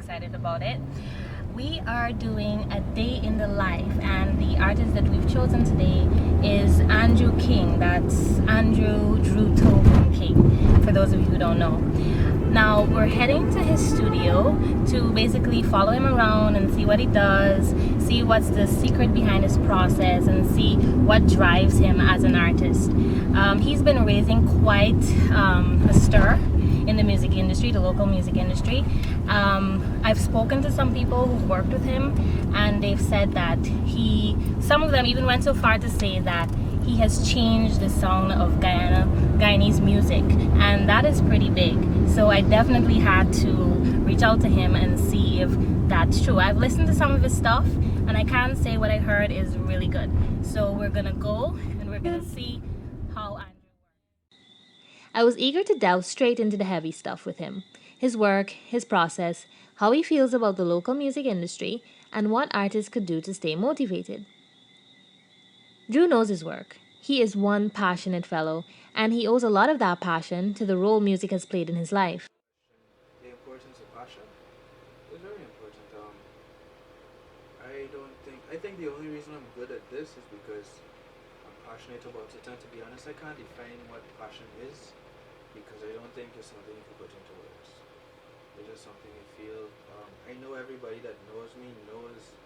excited about it. We are doing a day in the life, and the artist that we've chosen today is Andrew King. That's Andrew Drew Thoven King, for those of you who don't know. Now we're heading to his studio to basically follow him around and see what he does, see what's the secret behind his process, and see what drives him as an artist. He's been raising quite a stir in the music industry, the local music industry. I've spoken to some people who've worked with him, and they've said that some of them even went so far to say that he has changed the sound of Guyanese music, and that is pretty big. So I definitely had to reach out to him and see if that's true. I've listened to some of his stuff, and I can say what I heard is really good. So we're gonna go and we're gonna see how Andrew works. I was eager to delve straight into the heavy stuff with him: his work, his process, how he feels about the local music industry, and what artists could do to stay motivated. Drew knows his work. He is one passionate fellow, and he owes a lot of that passion to the role music has played in his life. The importance of passion is very important. I think the only reason I'm good at this is because I'm passionate about it. And to be honest, I can't define what passion is because I don't think it's something you can put into words. It's just something you feel. I know everybody that knows me knows.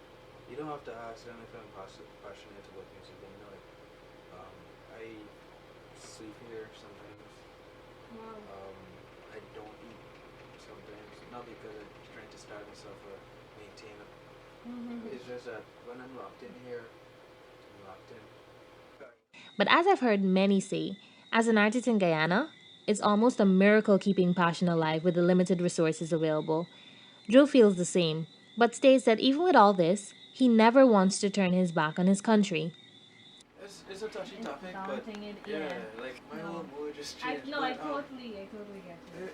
You don't have to ask them if I'm passionate about music. They know it. I sleep here sometimes. Wow. I don't eat sometimes, not because I'm trying to starve myself or maintain it. It's just that when I'm locked in here, I'm locked in. But as I've heard many say, as an artist in Guyana, it's almost a miracle keeping passion alive with the limited resources available. Drew feels the same, but states that even with all this, he never wants to turn his back on his country. It's a touchy It's topic, but daunting. yeah, like my No. whole mood just changed. I But totally get you.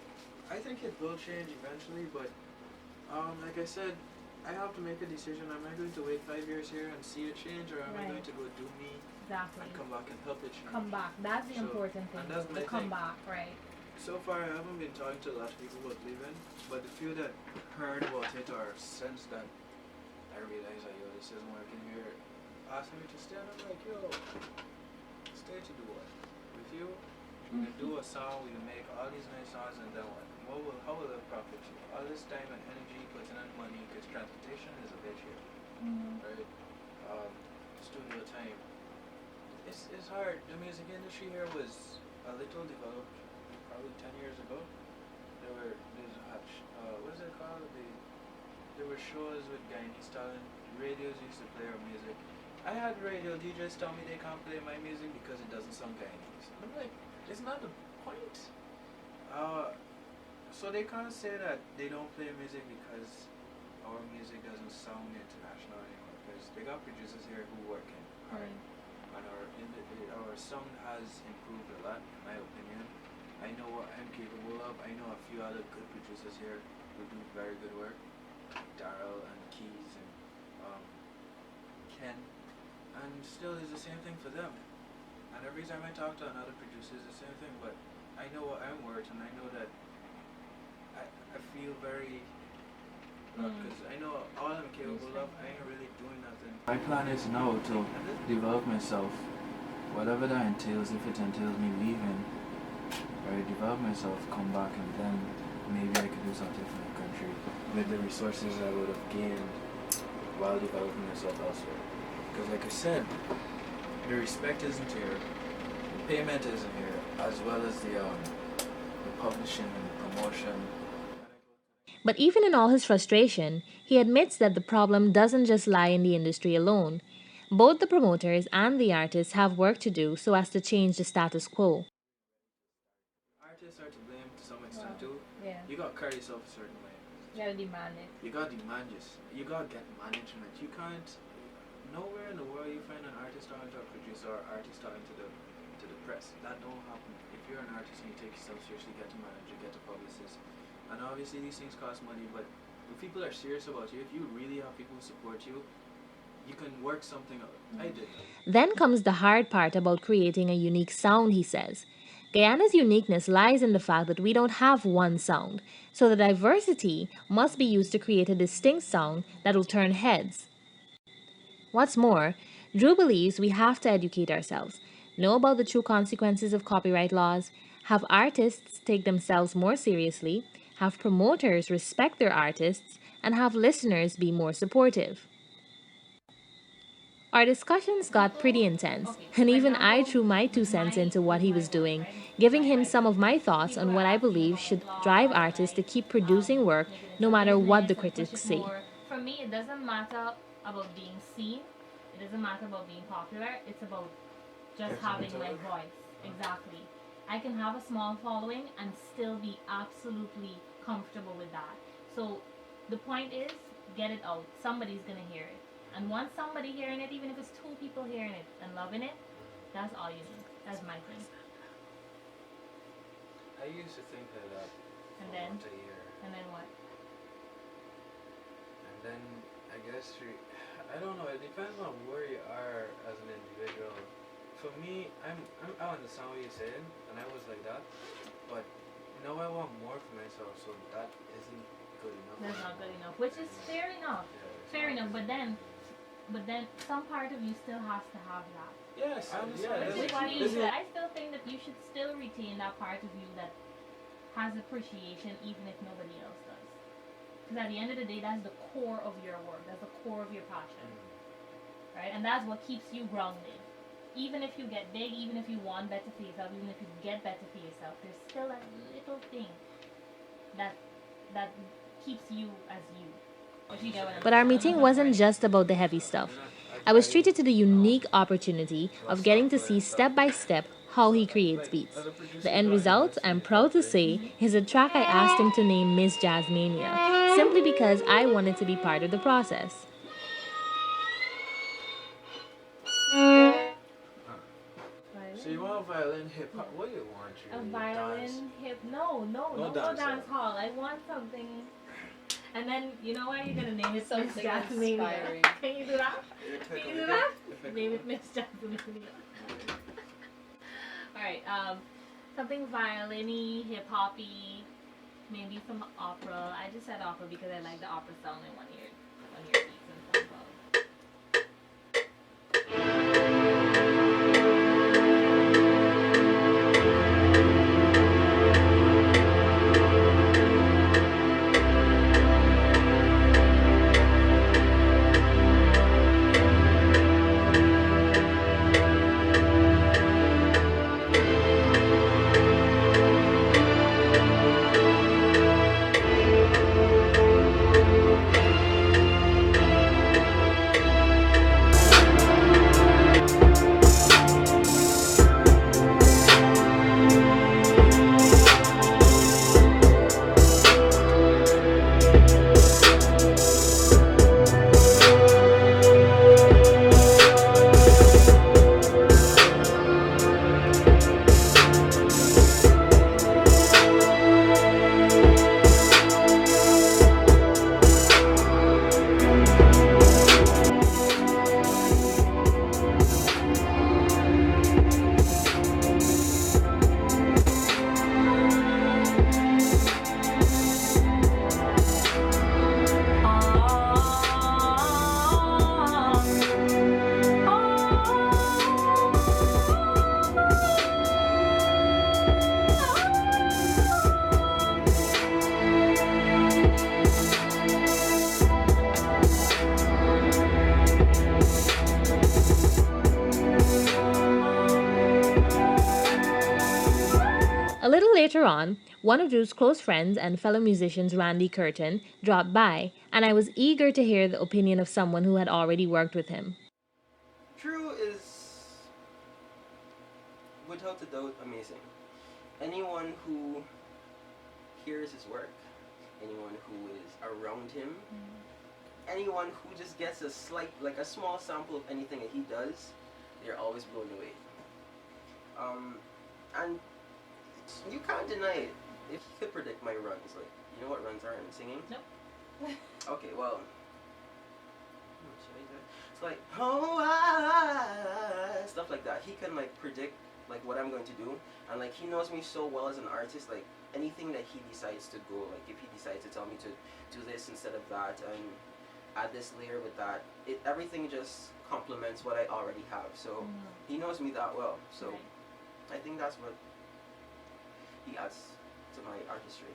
I think it will change eventually, but like I said, I have to make a decision. Am I going to wait 5 years here and see it change, or am I going Right. to go do me Exactly. and come back and help it change? Come back. That's the So- important thing. and that's my The come thing. back, right? So far, I haven't been talking to a lot of people about leaving, but the few that heard about it or sensed that I realized that, yo, this isn't working here, asked me to stay, and I'm like, yo, stay to do what? With you, we can do a song, we can make all these nice songs, and then what? How will it profit you? All this time and energy, putting in money, because transportation is a bitch here, right? Studio time. It's hard. The music industry here was a little developed probably 10 years ago. What is it called? There were shows with Guyanese talent. Radios used to play our music. I had radio DJs tell me they can't play my music because it doesn't sound Guyanese. I'm like, it's not the point. So they can't say that they don't play music because our music doesn't sound international anymore. Because they got producers here who work in hard, and our sound has improved a lot, in my opinion. I know what I'm capable of. I know a few other good producers here who do very good work. Daryl and Keys and Ken. And still it's the same thing for them. And every time I talk to another producer it's the same thing, but I know what I'm worth, and I know that I feel very because I know all I'm capable of. I ain't really doing nothing. My plan is now to develop myself, whatever that entails. If it entails me leaving, or develop myself, come back, and then maybe I could do something for the country with the resources I would have gained while developing myself elsewhere. Because like I said, the respect isn't here, the payment isn't here, as well as the publishing and the promotion. But even in all his frustration, he admits that the problem doesn't just lie in the industry alone. Both the promoters and the artists have work to do so as to change the status quo. Artists are to blame to some extent too. Yeah. You gotta carry yourself a certain way. You gotta demand it. You gotta demand this. You gotta get management. You can't. Nowhere in the world you find an artist talking to a producer or artist talking to the press. That don't happen. If you're an artist and you take yourself seriously, get a manager, get a publicist. And obviously these things cost money, but if people are serious about you, if you really have people who support you, you can work something out. I did. Then comes the hard part about creating a unique sound, he says. Guyana's uniqueness lies in the fact that we don't have one sound, so the diversity must be used to create a distinct sound that will turn heads. What's more, Drew believes we have to educate ourselves, know about the true consequences of copyright laws, have artists take themselves more seriously, have promoters respect their artists, and have listeners be more supportive. Our discussions got pretty intense, and even I threw my 2 cents into what he was doing, giving him some of my thoughts on what I believe should drive artists to keep producing work no matter what the critics say. For me, it doesn't matter about being seen, it doesn't matter about being popular, it's about just having my voice. Exactly. I can have a small following and still be absolutely comfortable with that. So the point is, get it out. Somebody's gonna hear it. And once somebody hearing it, even if it's 2 people hearing it and loving it, that's all you need. That's my thing. I used to think that And for then? once a year. And then what? And then I guess I don't know. It depends on where you are as an individual. For me, I understand what you're saying, and I was like that. But now I want more for myself, so that isn't good enough. That's not good enough, which is fair enough. Yeah, Fair enough, but then some part of you still has to have that. Yes, I understand. Which is why I still think that you should still retain that part of you that has appreciation even if nobody else does. Because at the end of the day, that's the core of your work. That's the core of your passion. Right? And that's what keeps you grounded. Even if you get big, even if you want better for yourself, even if you get better for yourself, there's still that little thing that keeps you as you. But our meeting wasn't just about the heavy stuff. I was treated to the unique opportunity of getting to see step by step how he creates beats. The end result, I'm proud to say, is a track I asked him to name Miss Jazmania, simply because I wanted to be part of the process. So you want a violin hip hop? What do you want? A violin hip? No dance hall. I want something. And then, you know what? You're gonna name it Miss Jazmania. Can you do that? Can you do that? Name it Miss Jazmania. Alright, something violin-y, hip-hop-y, maybe some opera. I just said opera because I like the opera sound in one ear beats and some club. A little later on, one of Drew's close friends and fellow musicians, Randy Curtin, dropped by, and I was eager to hear the opinion of someone who had already worked with him. Drew is, without a doubt, amazing. Anyone who hears his work, anyone who is around him, anyone who just gets a small sample of anything that he does, they're always blown away. And you can't deny it. If you could predict my runs, you know what runs are in singing? Nope. Okay, well, It's like, stuff like that. He can like predict like what I'm going to do, and like he knows me so well as an artist. Like anything that he decides to go, like if he decides to tell me to do this instead of that and add this layer with that, everything just complements what I already have. So he knows me that well. So I think that's what he adds to my artistry.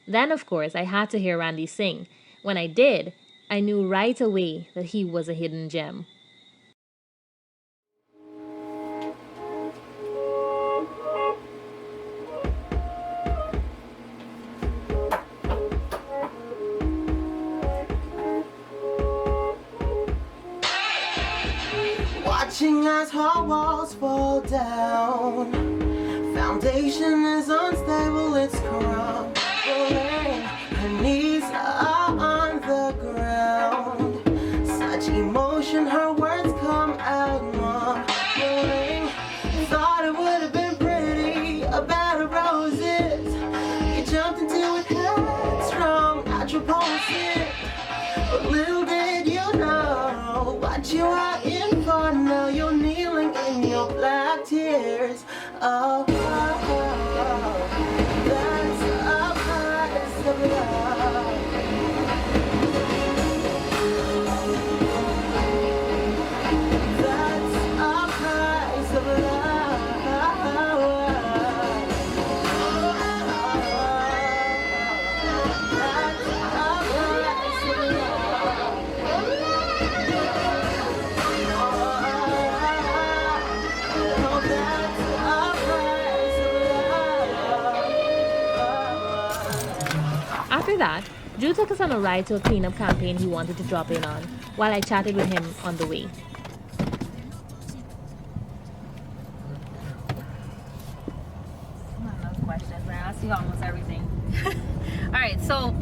Then, of course, I had to hear Randy sing. When I did, I knew right away that he was a hidden gem. Watching as her walls fall down, foundation is unstable, it's crumbling. Her knees are on the ground. Such emotion, her words come out mumbling. Thought it would have been pretty, a bed of roses. You jumped into it headstrong, natural poetry. But little did you know what you are in for. Now you're kneeling in your black tears. Oh, oh, oh. That's a price of love. That's a price of love. That's a price of After that, Drew took us on a ride to a cleanup campaign he wanted to drop in on, while I chatted with him on the way. I love questions, man. I ask you almost everything. Alright, so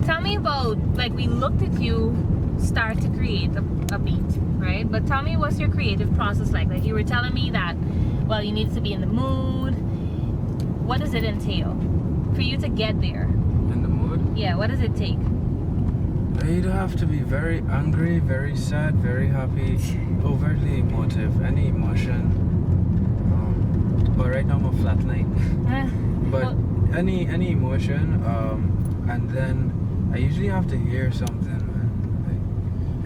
tell me about, like, we looked at you start to create a beat, right? But tell me, what's your creative process like? Like, you were telling me that, well, you need to be in the mood. What does it entail for you to get there? In the mood? Yeah, what does it take? You'd have to be very angry, very sad, very happy, overtly emotive, any emotion. But right now I'm a flatline. But well, any emotion, and then I usually have to hear something. Like,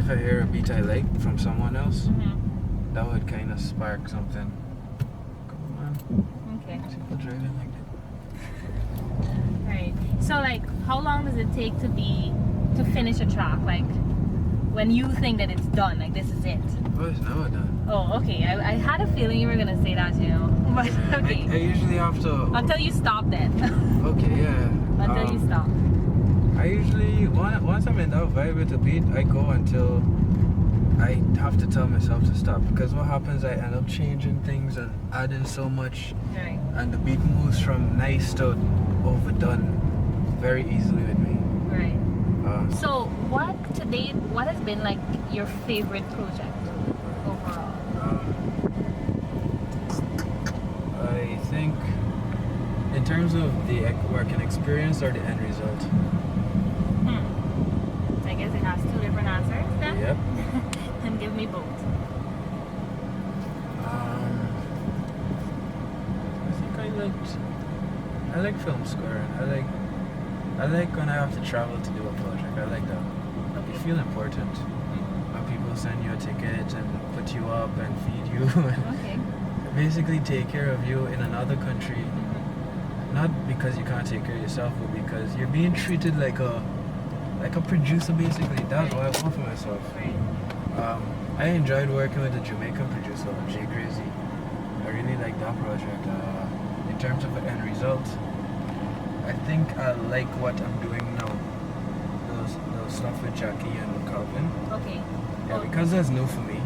if I hear a beat I like from someone else, that would kind of spark something. Come on. Okay. People driving like that. Right. So, like, how long does it take to finish a track? Like, when you think that it's done, like, this is it. Oh, it's never done. Oh, okay. I had a feeling you were gonna say that, you know. But okay. I usually have to. Until you stop, then. Okay, yeah. Until you stop. I usually once I'm in that vibe with the beat, I go until I have to tell myself to stop. Because what happens, I end up changing things and adding so much, Right. and the beat moves from nice to overdone very easily with me. Right. So, what has been like your favorite project overall? I think in terms of the working experience or the end result. I guess it has two different answers then. Yep. And give me both. I think I like film scoring. I like when I have to travel to do a project. I like that. You feel important when people send you a ticket and put you up and feed you Okay. and basically take care of you in another country. Not because you can't take care of yourself, but because you're being treated like a producer basically. That's what I want for myself. Right. I enjoyed working with a Jamaican producer, Jay Crazy. I really like that project. In terms of the end result, I think I like what I'm doing now. Those stuff with Jackie and Calvin. Okay. Yeah, because that's new for me,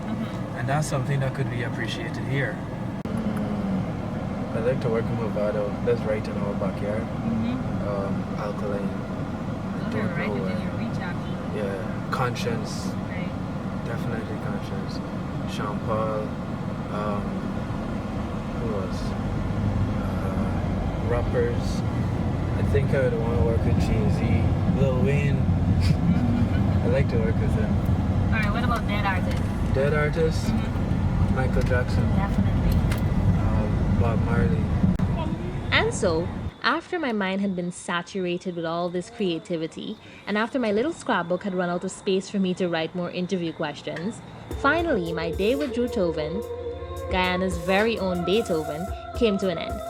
and that's something that could be appreciated here. I like to work with Movado. That's right in our backyard. Alkaline. You're right, and then you reach out. Yeah, Conscience. Right. Definitely Conscience. Sean Paul. Who else? Rappers. I think I would want to work with Jay-Z, Lil Wayne. I like to work with them. Alright, what about about dead artists? Dead artists? Michael Jackson, Definitely. Bob Marley. And so, after my mind had been saturated with all this creativity, and after my little scrapbook had run out of space for me to write more interview questions, finally my day with Drew Thoven, Guyana's very own Beethoven, came to an end.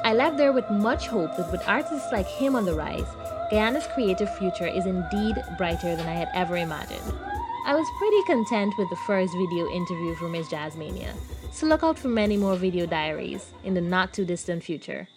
I left there with much hope that with artists like him on the rise, Guyana's creative future is indeed brighter than I had ever imagined. I was pretty content with the first video interview for Miss Jazmania, so look out for many more video diaries in the not too distant future.